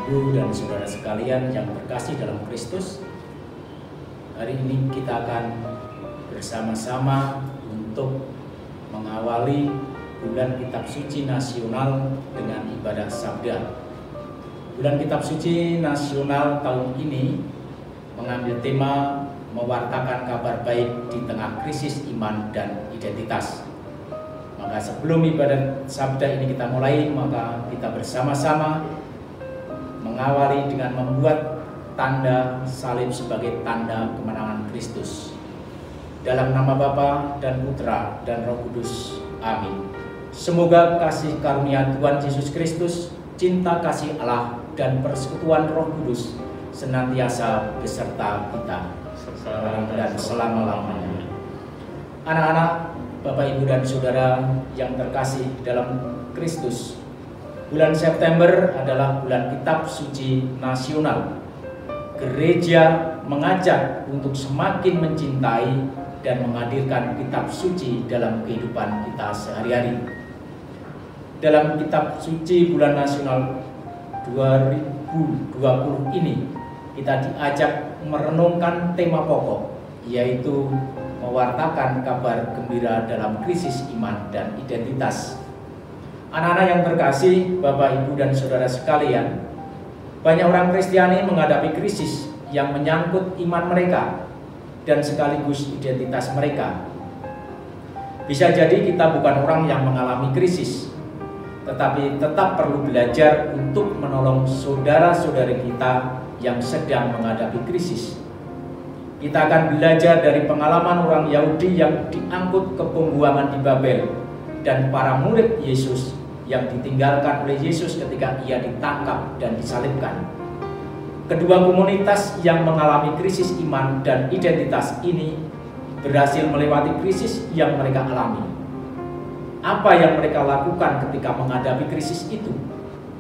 Ibu dan saudara sekalian yang terkasih dalam Kristus, hari ini kita akan bersama-sama untuk mengawali bulan Kitab Suci Nasional dengan ibadah sabda. Bulan Kitab Suci Nasional tahun ini mengambil tema mewartakan kabar baik di tengah krisis iman dan identitas. Maka sebelum ibadah sabda ini kita mulai, maka kita bersama-sama mengawali dengan membuat tanda salib sebagai tanda kemenangan Kristus. Dalam nama Bapa dan Putra dan Roh Kudus. Amin. Semoga kasih karunia Tuhan Yesus Kristus, cinta kasih Allah dan persekutuan Roh Kudus senantiasa beserta kita sekarang dan selama-lamanya. Anak-anak, Bapak, Ibu, dan Saudara yang terkasih dalam Kristus, bulan September adalah bulan Kitab Suci Nasional. Gereja mengajak untuk semakin mencintai dan menghadirkan kitab suci dalam kehidupan kita sehari-hari. Dalam Kitab Suci bulan nasional 2020 ini, kita diajak merenungkan tema pokok, yaitu mewartakan kabar gembira dalam krisis iman dan identitas. Anak-anak yang terkasih, Bapak, Ibu, dan Saudara sekalian, banyak orang Kristiani menghadapi krisis yang menyangkut iman mereka dan sekaligus identitas mereka. Bisa jadi kita bukan orang yang mengalami krisis, tetapi tetap perlu belajar untuk menolong saudara-saudari kita yang sedang menghadapi krisis. Kita akan belajar dari pengalaman orang Yahudi yang diangkut ke pembuangan di Babel dan para murid Yesus yang ditinggalkan oleh Yesus ketika ia ditangkap dan disalibkan. Kedua komunitas yang mengalami krisis iman dan identitas ini berhasil melewati krisis yang mereka alami. Apa yang mereka lakukan ketika menghadapi krisis itu?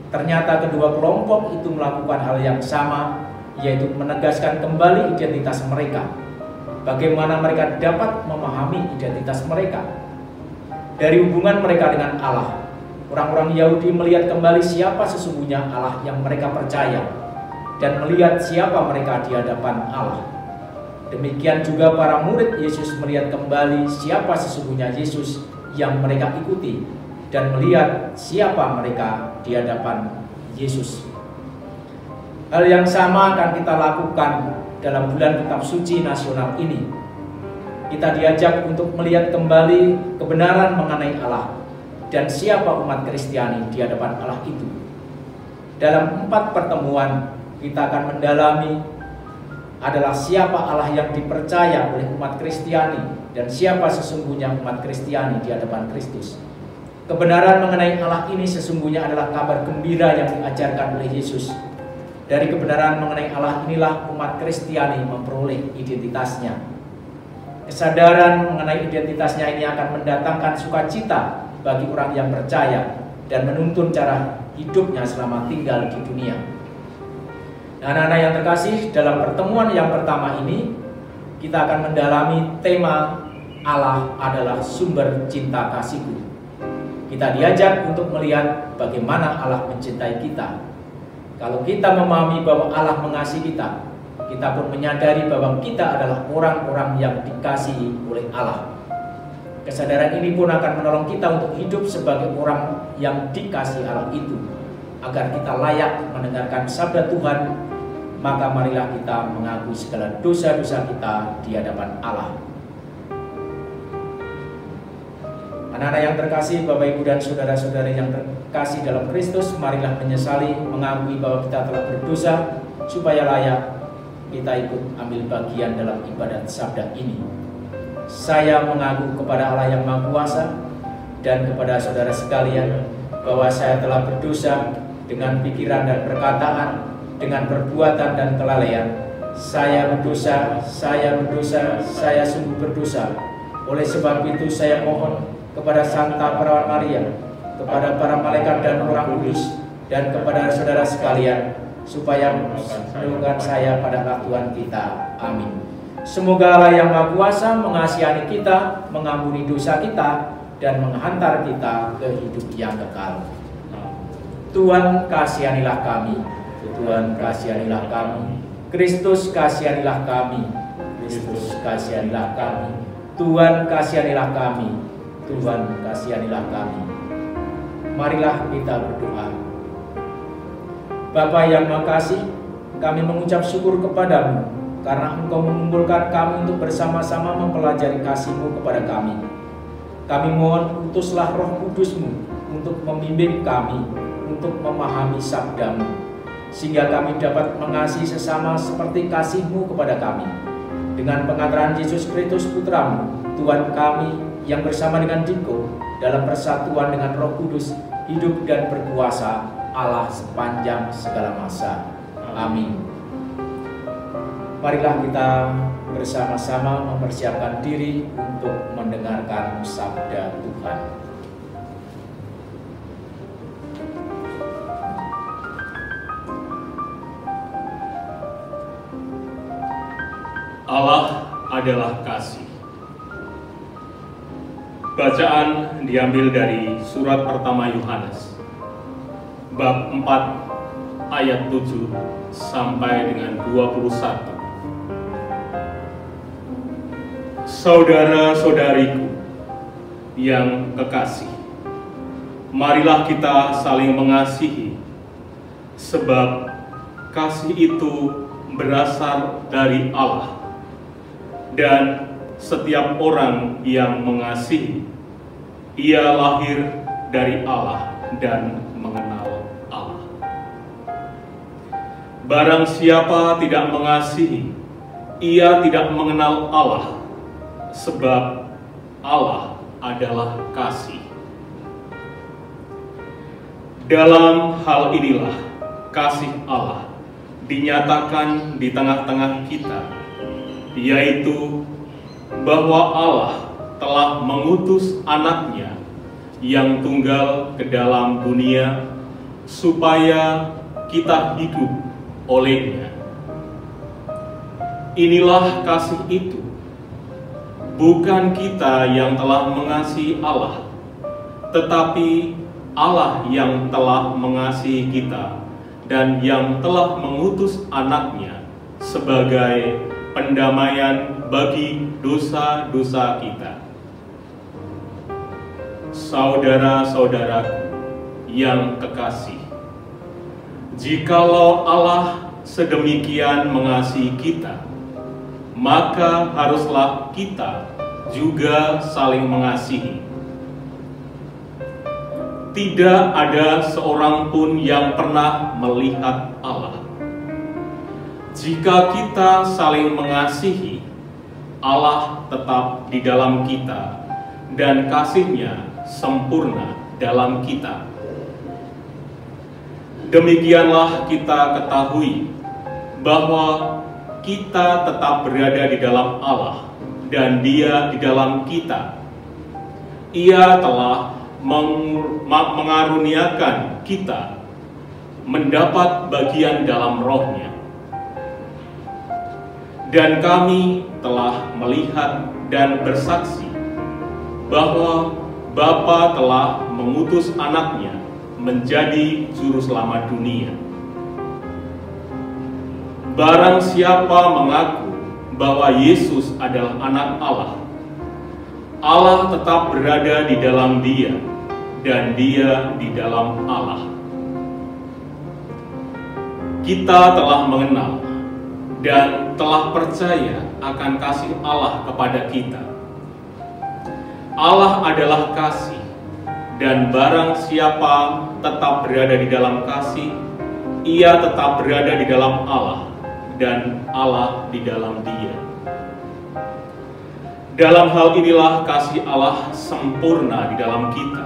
Ternyata kedua kelompok itu melakukan hal yang sama, yaitu menegaskan kembali identitas mereka. Bagaimana mereka dapat memahami identitas mereka? Dari hubungan mereka dengan Allah, orang-orang Yahudi melihat kembali siapa sesungguhnya Allah yang mereka percaya dan melihat siapa mereka di hadapan Allah. Demikian juga para murid Yesus melihat kembali siapa sesungguhnya Yesus yang mereka ikuti dan melihat siapa mereka di hadapan Yesus. Hal yang sama akan kita lakukan dalam bulan Kitab Suci Nasional ini. Kita diajak untuk melihat kembali kebenaran mengenai Allah dan siapa umat Kristiani di hadapan Allah itu. Dalam 4 pertemuan kita akan mendalami adalah siapa Allah yang dipercaya oleh umat Kristiani dan siapa sesungguhnya umat Kristiani di hadapan Kristus. Kebenaran mengenai Allah ini sesungguhnya adalah kabar gembira yang diajarkan oleh Yesus. Dari kebenaran mengenai Allah inilah umat Kristiani memperoleh identitasnya. Kesadaran mengenai identitasnya ini akan mendatangkan sukacita bagi orang yang percaya dan menuntun cara hidupnya selama tinggal di dunia. Nah, anak-anak yang terkasih, dalam pertemuan yang pertama ini kita akan mendalami tema Allah adalah sumber cinta kasihku. Kita diajak untuk melihat bagaimana Allah mencintai kita. Kalau kita memahami bahwa Allah mengasihi kita, kita pun menyadari bahwa kita adalah orang-orang yang dikasihi oleh Allah. Kesadaran ini pun akan menolong kita untuk hidup sebagai orang yang dikasihi Allah itu, agar kita layak mendengarkan sabda Tuhan. Maka marilah kita mengakui segala dosa-dosa kita di hadapan Allah. Anak-anak yang terkasih, Bapak, Ibu, dan saudara-saudari yang terkasih dalam Kristus, marilah menyesali, mengakui bahwa kita telah berdosa, supaya layak kita ikut ambil bagian dalam ibadat sabda ini. Saya mengaku kepada Allah yang Maha Kuasa dan kepada saudara sekalian bahwa saya telah berdosa dengan pikiran dan perkataan, dengan perbuatan dan kelalaian. Saya berdosa, saya sungguh berdosa. Oleh sebab itu saya mohon kepada Santa Perawan Maria, kepada para malaikat dan orang kudus, dan kepada saudara sekalian, supaya menolongkan saya pada Tuhan kita. Amin. Semoga Allah yang Maha Kuasa mengasihani kita, mengampuni dosa kita, dan menghantar kita ke hidup yang kekal. Tuhan, kasihanilah kami. Tuhan, kasihanilah kami. Kristus, kasihanilah kami. Kristus, kasihanilah kami. Tuhan, kasihanilah kami. Tuhan, kasihanilah kami. Marilah kita berdoa. Bapa yang makasih, kami mengucap syukur kepadamu karena Engkau mengumpulkan kami untuk bersama-sama mempelajari kasih-Mu kepada kami. Kami mohon utuslah Roh Kudus-Mu untuk membimbing kami, untuk memahami sabda-Mu, sehingga kami dapat mengasihi sesama seperti kasih-Mu kepada kami. Dengan pengantaran Yesus Kristus Putra-Mu, Tuhan kami, yang bersama dengan Diko dalam persatuan dengan Roh Kudus, hidup dan berkuasa Allah sepanjang segala masa. Amin. Marilah kita bersama-sama mempersiapkan diri untuk mendengarkan sabda Tuhan. Allah adalah kasih. Bacaan diambil dari surat pertama Yohanes, bab 4 ayat 7 sampai dengan 21. Saudara-saudariku yang kekasih, marilah kita saling mengasihi, sebab kasih itu berasal dari Allah, dan setiap orang yang mengasihi, ia lahir dari Allah dan mengenal Allah. Barang siapa tidak mengasihi, ia tidak mengenal Allah, sebab Allah adalah kasih. Dalam hal inilah kasih Allah dinyatakan di tengah-tengah kita, yaitu bahwa Allah telah mengutus anaknya yang tunggal ke dalam dunia supaya kita hidup olehnya. Inilah kasih itu, bukan kita yang telah mengasihi Allah, tetapi Allah yang telah mengasihi kita dan yang telah mengutus anaknya sebagai pendamaian bagi dosa-dosa kita. Saudara-saudaraku yang kekasih, jikalau Allah sedemikian mengasihi kita, maka haruslah kita juga saling mengasihi. Tidak ada seorang pun yang pernah melihat Allah. Jika kita saling mengasihi, Allah tetap di dalam kita dan kasih-Nya sempurna dalam kita. Demikianlah kita ketahui bahwa kita tetap berada di dalam Allah dan Dia di dalam kita. Ia telah mengaruniakan kita mendapat bagian dalam Roh-Nya. Dan kami telah melihat dan bersaksi bahwa Bapa telah mengutus anaknya menjadi juru selamat dunia. Barang siapa mengaku bahwa Yesus adalah anak Allah, Allah tetap berada di dalam Dia dan Dia di dalam Allah. Kita telah mengenal dan telah percaya akan kasih Allah kepada kita. Allah adalah kasih, dan barang siapa tetap berada di dalam kasih, ia tetap berada di dalam Allah, dan Allah di dalam Dia. Dalam hal inilah kasih Allah sempurna di dalam kita,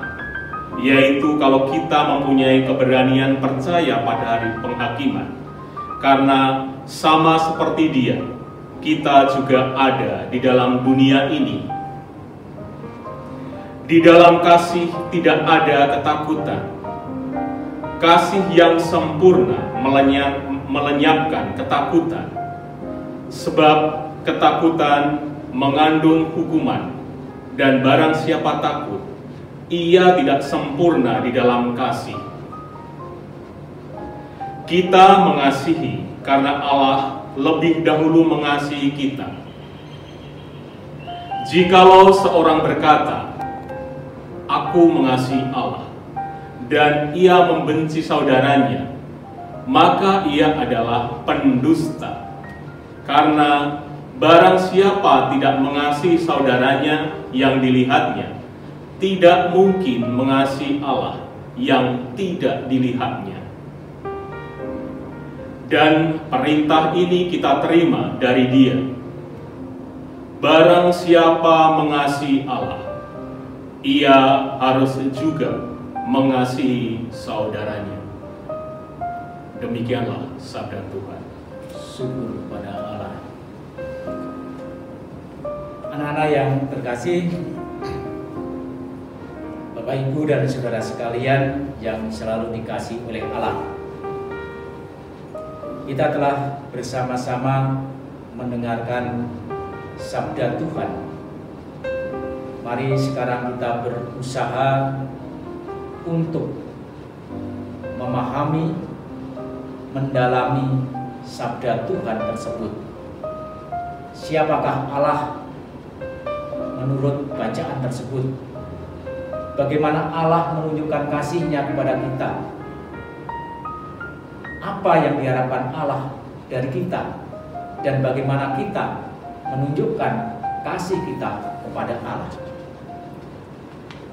yaitu kalau kita mempunyai keberanian percaya pada hari penghakiman, karena sama seperti Dia, kita juga ada di dalam dunia ini. Di dalam kasih tidak ada ketakutan. Kasih yang sempurna melenyapkan ketakutan, sebab ketakutan mengandung hukuman, dan barang siapa takut, ia tidak sempurna di dalam kasih. Kita mengasihi karena Allah lebih dahulu mengasihi kita. Jikalau seorang berkata, "Aku mengasihi Allah," dan ia membenci saudaranya, maka ia adalah pendusta. Karena barang siapa tidak mengasihi saudaranya yang dilihatnya, tidak mungkin mengasihi Allah yang tidak dilihatnya. Dan perintah ini kita terima dari Dia. Barang siapa mengasihi Allah, ia harus juga mengasihi saudaranya. Demikianlah sabda Tuhan. Syukur kepada Allah. Anak-anak yang terkasih, Bapak, Ibu, dan saudara sekalian yang selalu dikasihi oleh Allah, kita telah bersama-sama mendengarkan sabda Tuhan. Mari sekarang kita berusaha untuk memahami, mendalami sabda Tuhan tersebut. Siapakah Allah menurut bacaan tersebut? Bagaimana Allah menunjukkan kasih-Nya kepada kita? Apa yang diharapkan Allah dari kita? Dan bagaimana kita menunjukkan kasih kita kepada Allah?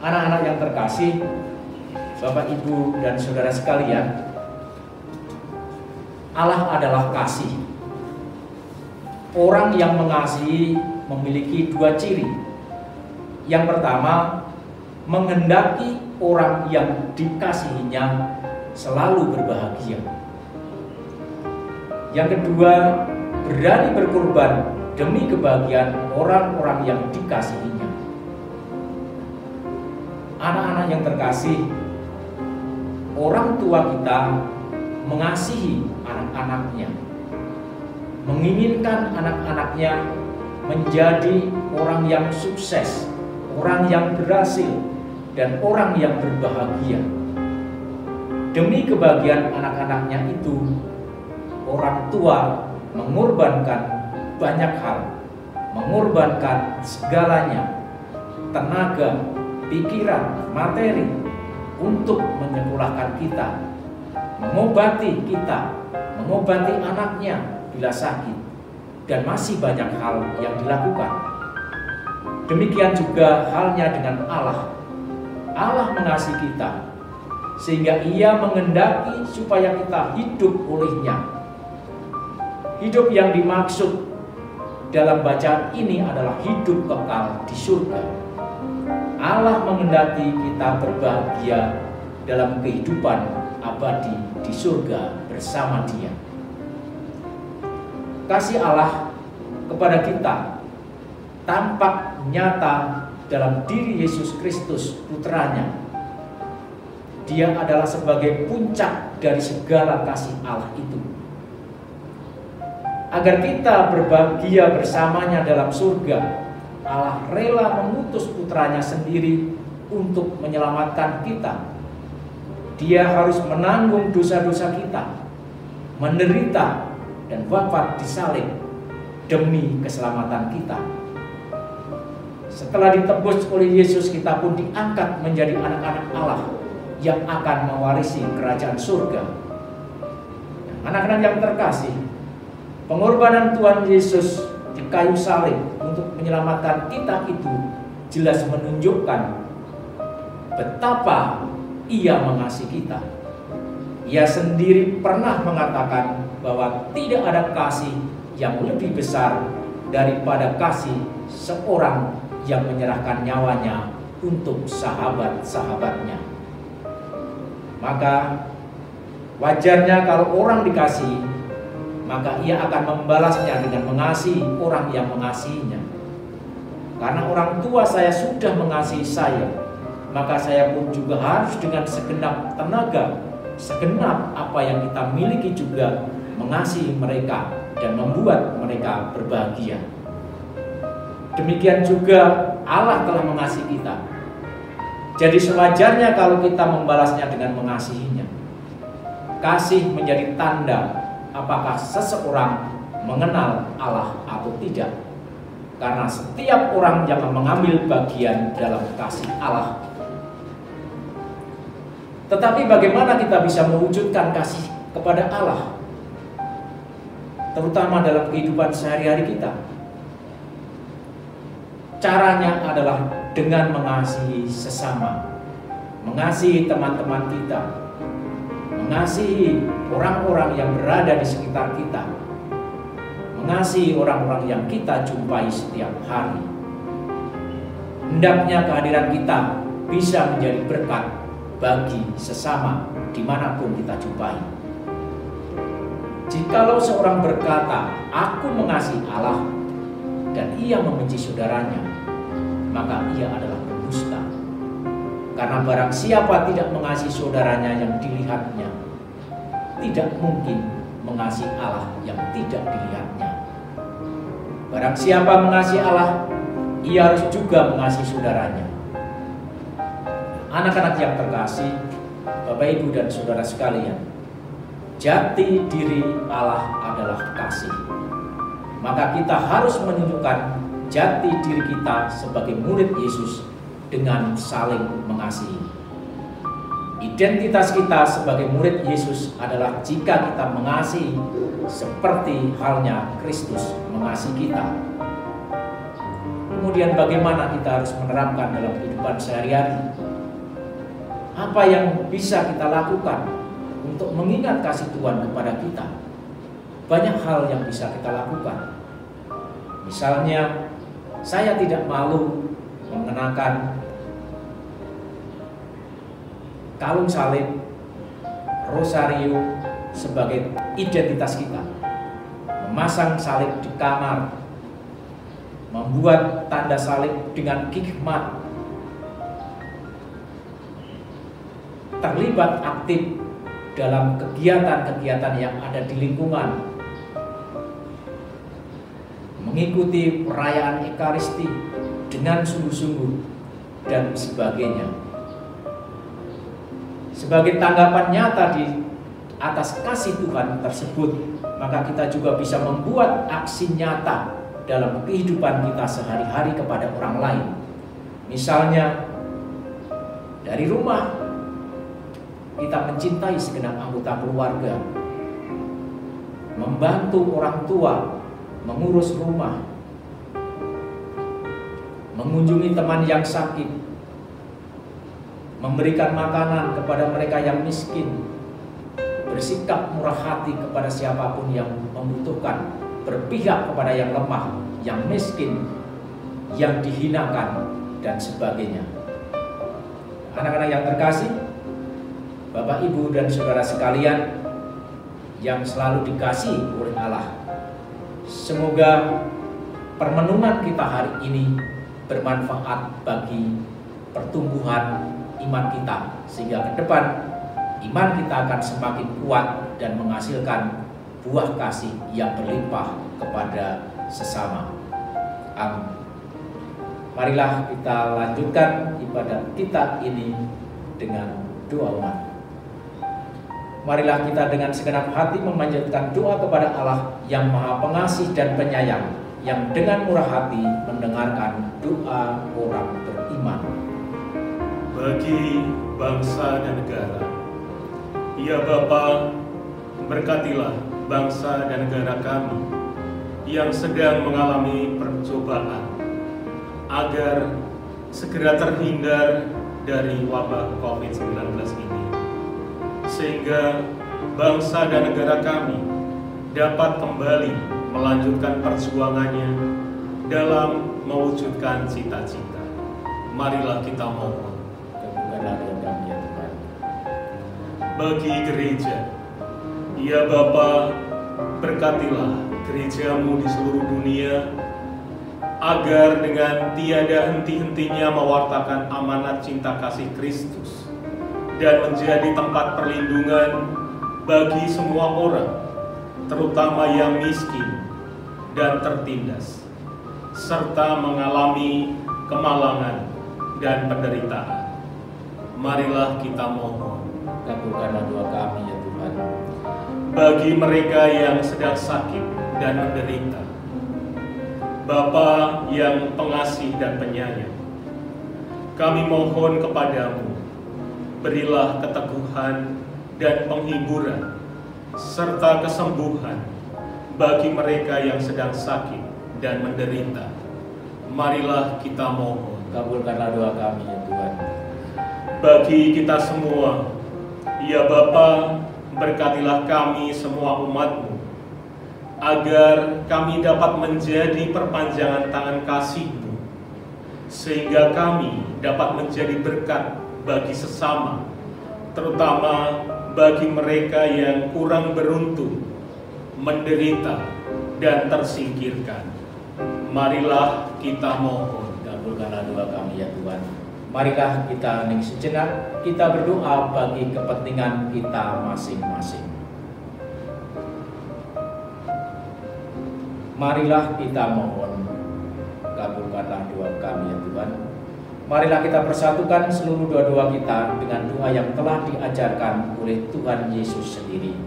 Anak-anak yang terkasih, Bapak, Ibu, dan saudara sekalian, Allah adalah kasih. Orang yang mengasihi memiliki dua ciri. Yang pertama, menghendaki orang yang dikasihinya selalu berbahagia. Yang kedua, berani berkorban demi kebahagiaan orang-orang yang dikasihinya. Anak-anak yang terkasih, orang tua kita mengasihi anak-anaknya, menginginkan anak-anaknya menjadi orang yang sukses, orang yang berhasil, dan orang yang berbahagia. Demi kebahagiaan anak-anaknya itu, orang tua mengorbankan banyak hal, mengorbankan segalanya, tenaga, pikiran, materi, untuk menyekolahkan kita, mengobati kita, mengobati anaknya bila sakit, dan masih banyak hal yang dilakukan. Demikian juga halnya dengan Allah. Allah mengasihi kita, sehingga Ia menghendaki supaya kita hidup oleh-Nya. Hidup yang dimaksud dalam bacaan ini adalah hidup kekal di surga. Allah menghendaki kita berbahagia dalam kehidupan abadi di surga bersama Dia. Kasih Allah kepada kita tampak nyata dalam diri Yesus Kristus, putranya. Dia adalah sebagai puncak dari segala kasih Allah itu. Agar kita berbahagia bersamanya dalam surga, Allah rela mengutus putranya sendiri untuk menyelamatkan kita. Dia harus menanggung dosa-dosa kita, menderita dan wafat di salib demi keselamatan kita. Setelah ditebus oleh Yesus, kita pun diangkat menjadi anak-anak Allah yang akan mewarisi kerajaan surga. Anak-anak yang terkasih, pengorbanan Tuhan Yesus di kayu salib untuk menyelamatkan kita itu jelas menunjukkan betapa Ia mengasihi kita. Ia sendiri pernah mengatakan bahwa tidak ada kasih yang lebih besar daripada kasih seorang yang menyerahkan nyawanya untuk sahabat-sahabatnya. Maka wajarnya kalau orang dikasihi, maka ia akan membalasnya dengan mengasihi orang yang mengasihinya. Karena orang tua saya sudah mengasihi saya, maka saya pun juga harus dengan segenap tenaga, segenap apa yang kita miliki juga mengasihi mereka dan membuat mereka berbahagia. Demikian juga Allah telah mengasihi kita. Jadi sewajarnya kalau kita membalasnya dengan mengasihinya. kasih menjadi tanda apakah seseorang mengenal Allah atau tidak. Karena setiap orang yang mengambil bagian dalam kasih Allah. Tetapi bagaimana kita bisa mewujudkan kasih kepada Allah? Terutama dalam kehidupan sehari-hari kita. Caranya adalah dengan mengasihi sesama, mengasihi teman-teman kita, mengasihi orang-orang yang berada di sekitar kita, mengasihi orang-orang yang kita jumpai setiap hari. Hendaknya kehadiran kita bisa menjadi berkat bagi sesama dimanapun kita jumpai. Jikalau seorang berkata, "Aku mengasihi Allah," dan ia membenci saudaranya, maka ia adalah pendusta. Karena barang siapa tidak mengasihi saudaranya yang dilihatnya, tidak mungkin mengasihi Allah yang tidak dilihatnya. Barang siapa mengasihi Allah, ia harus juga mengasihi saudaranya. Anak-anak yang terkasih, Bapak, Ibu, dan saudara sekalian, jati diri Allah adalah kasih. Maka kita harus menunjukkan jati diri kita sebagai murid Yesus dengan saling mengasihi. Identitas kita sebagai murid Yesus adalah jika kita mengasihi seperti halnya Kristus mengasihi kita. Kemudian bagaimana kita harus menerapkan dalam kehidupan sehari-hari? Apa yang bisa kita lakukan untuk mengingat kasih Tuhan kepada kita? Banyak hal yang bisa kita lakukan. Misalnya, saya tidak malu mengenakan kalung salib, rosario sebagai identitas kita. Memasang salib di kamar, membuat tanda salib dengan hikmat, terlibat aktif dalam kegiatan-kegiatan yang ada di lingkungan, mengikuti perayaan Ekaristi dengan sungguh-sungguh, dan sebagainya. Sebagai tanggapan nyata di atas kasih Tuhan tersebut, maka kita juga bisa membuat aksi nyata dalam kehidupan kita sehari-hari kepada orang lain. Misalnya, dari rumah kita mencintai segenap anggota keluarga, membantu orang tua mengurus rumah, mengunjungi teman yang sakit, memberikan makanan kepada mereka yang miskin, bersikap murah hati kepada siapapun yang membutuhkan, berpihak kepada yang lemah, yang miskin, yang dihinakan, dan sebagainya. Anak-anak yang terkasih, Bapak, Ibu, dan saudara sekalian yang selalu dikasihi oleh Allah, semoga permenungan kita hari ini bermanfaat bagi pertumbuhan iman kita, sehingga ke depan iman kita akan semakin kuat dan menghasilkan buah kasih yang berlimpah kepada sesama. Amin. Marilah kita lanjutkan ibadah kita ini dengan doa umat. Marilah kita dengan segenap hati memanjatkan doa kepada Allah yang Maha Pengasih dan Penyayang, yang dengan murah hati mendengarkan doa orang beriman. Bagi bangsa dan negara, ya Bapa, berkatilah bangsa dan negara kami yang sedang mengalami percobaan, agar segera terhindar dari wabah COVID-19 ini, sehingga bangsa dan negara kami dapat kembali melanjutkan perjuangannya dalam mewujudkan cita-cita. Marilah kita mohon. Bagi gereja, ya Bapa, berkatilah gerejamu di seluruh dunia, agar dengan tiada henti-hentinya mewartakan amanat cinta kasih Kristus dan menjadi tempat perlindungan bagi semua orang, terutama yang miskin dan tertindas, serta mengalami kemalangan dan penderitaan. Marilah kita mohon. Kabulkanlah doa kami ya Tuhan. bagi mereka yang sedang sakit dan menderita. Bapa yang pengasih dan penyayang, kami mohon kepadamu, berilah keteguhan dan penghiburan serta kesembuhan bagi mereka yang sedang sakit dan menderita. Marilah kita mohon. Kabulkanlah doa kami ya Tuhan. Bagi kita semua, ya Bapa, berkatilah kami semua umat-Mu, agar kami dapat menjadi perpanjangan tangan kasih-Mu, sehingga kami dapat menjadi berkat bagi sesama, terutama bagi mereka yang kurang beruntung, menderita, dan tersingkirkan. Marilah kita mohon. Kabulkanlah doa kami ya Tuhan. Marilah kita hening sejenak, kita berdoa bagi kepentingan kita masing-masing. Marilah kita mohon. Kabulkanlah doa kami ya Tuhan. Marilah kita persatukan seluruh doa-doa kita dengan doa yang telah diajarkan oleh Tuhan Yesus sendiri.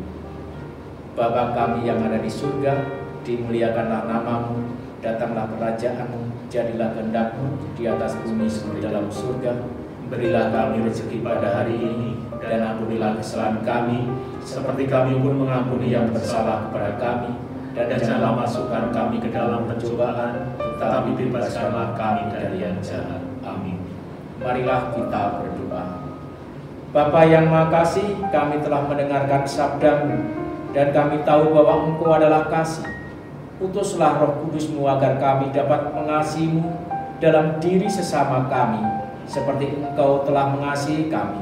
Bapa kami yang ada di surga, dimuliakanlah nama-Mu, datanglah kerajaan-Mu, jadilah kehendak-Mu di atas bumi seperti dalam surga. Berilah kami rezeki pada hari ini, dan ampunilah kesalahan kami, seperti kami pun mengampuni yang bersalah kepada kami. Dan janganlah masukkan kami ke dalam pencobaan, tetapi bebaskanlah kami dari yang jahat. Amin. Marilah kita berdoa. Bapa yang Maha Kasih, kami telah mendengarkan sabda-Mu, dan kami tahu bahwa Engkau adalah kasih. Utuslah Roh Kudus-Mu agar kami dapat mengasihi-Mu dalam diri sesama kami, seperti Engkau telah mengasihi kami.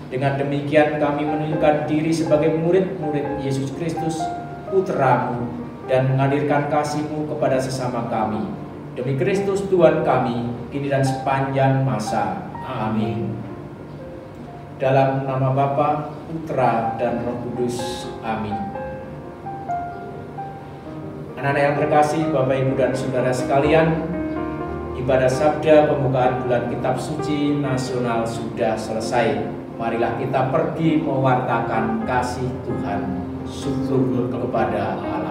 Dengan demikian kami menunjukkan diri sebagai murid-murid Yesus Kristus, Putra-Mu, dan menghadirkan kasih-Mu kepada sesama kami. Demi Kristus Tuhan kami, kini dan sepanjang masa. Amin. Dalam nama Bapa, Putra, dan Roh Kudus. Amin. Anak-anak yang terkasih, Bapak, Ibu, dan Saudara sekalian, ibadah sabda pembukaan bulan Kitab Suci Nasional sudah selesai. Marilah kita pergi mewartakan kasih Tuhan. Syukur kepada Allah.